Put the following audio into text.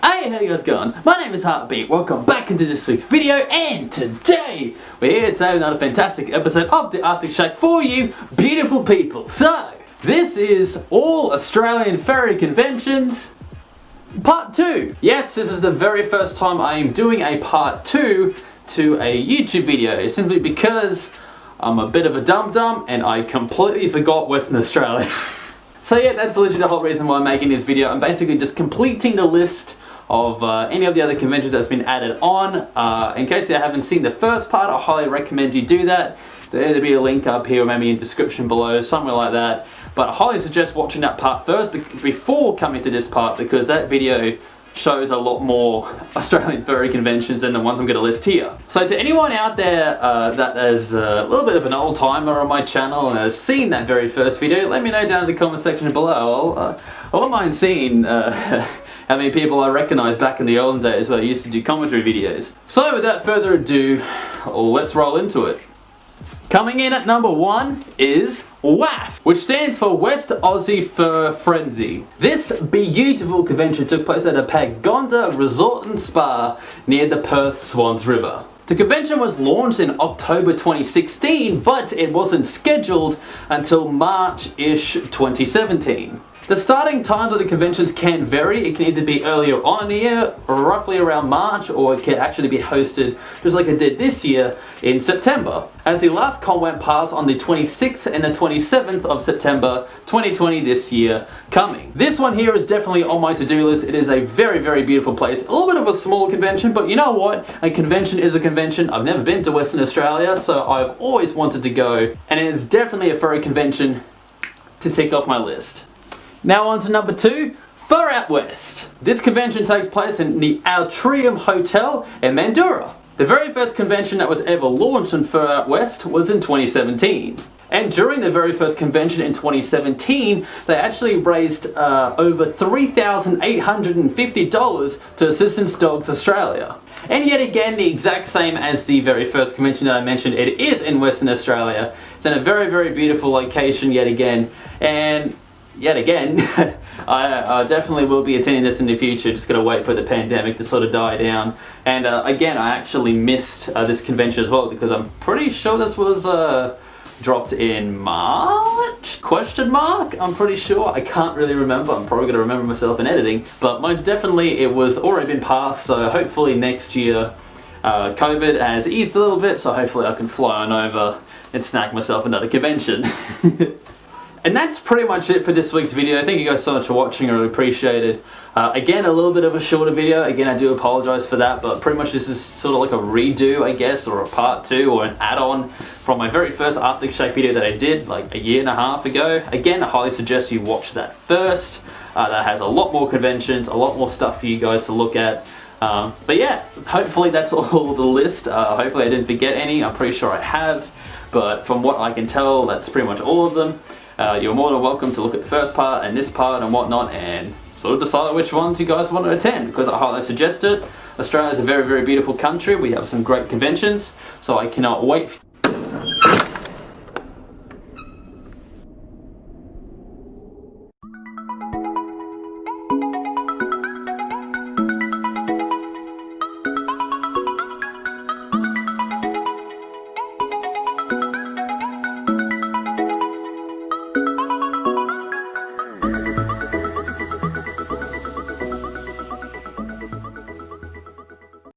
Hey, how you guys going? My name is Heartbeat. Welcome back into this week's video, and today we're here to have another fantastic episode of the Arctic Shack for you beautiful people. So, this is all Australian furry conventions part 2. Yes, this is the very first time I am doing a part 2 to a YouTube video, simply because I'm a bit of a dum-dum and I completely forgot Western Australia. So yeah, that's literally the whole reason why I'm making this video. I'm basically just completing the list of any of the other conventions that's been added on. In case you haven't seen the first part, I highly recommend you do that. There'll be a link up here or maybe in the description below, somewhere like that. But I highly suggest watching that part first before coming to this part, because that video shows a lot more Australian furry conventions than the ones I'm going to list here. So to anyone out there that is a little bit of an old timer on my channel and has seen that very first video, let me know down in the comment section below. I wouldn't mind seeing how many people I recognise back in the olden days when I used to do commentary videos. So without further ado, let's roll into it. Coming in at number 1 is WAF, which stands for West Aussie Fur Frenzy. This beautiful convention took place at a Pagonda Resort and Spa near the Perth Swans River. The convention was launched in October 2016, but it wasn't scheduled until March-ish 2017. The starting times of the conventions can vary. It can either be earlier on in the year, roughly around March, or it can actually be hosted, just like it did this year, in September. As the last con went past on the 26th and the 27th of September 2020 this year coming. This one here is definitely on my to-do list. It is a very, very beautiful place. A little bit of a small convention, but you know what? A convention is a convention. I've never been to Western Australia, so I've always wanted to go, and it is definitely a furry convention to tick off my list. Now on to number 2, Fur Out West. This convention takes place in the Atrium Hotel in Mandurah. The very first convention that was ever launched in Fur Out West was in 2017. And during the very first convention in 2017, they actually raised over $3,850 to Assistance Dogs Australia. And yet again, the exact same as the very first convention that I mentioned, it is in Western Australia. It's in a very, very beautiful location yet again. And yet again, I definitely will be attending this in the future. Just gotta wait for the pandemic to sort of die down. And again, I actually missed this convention as well, because I'm pretty sure this was dropped in March? Question mark? I'm pretty sure. I can't really remember. I'm probably gonna remember myself in editing. But most definitely it was already been passed, so hopefully next year COVID has eased a little bit, so hopefully I can fly on over and snag myself another convention. And that's pretty much it for this week's video. Thank you guys so much for watching. I really appreciate it. Again, a little bit of a shorter video. Again, I do apologize for that, but pretty much this is sort of like a redo, I guess, or a part 2 or an add-on from my very first Arctic Shack video that I did like a year and a half ago. Again, I highly suggest you watch that first. That has a lot more conventions, a lot more stuff for you guys to look at. But yeah, hopefully that's all the list. Hopefully I didn't forget any. I'm pretty sure I have, but from what I can tell, that's pretty much all of them. You're more than welcome to look at the first part and this part and whatnot, and sort of decide which ones you guys want to attend, because I highly suggest it. Australia is a very, very beautiful country. We have some great conventions, so I cannot wait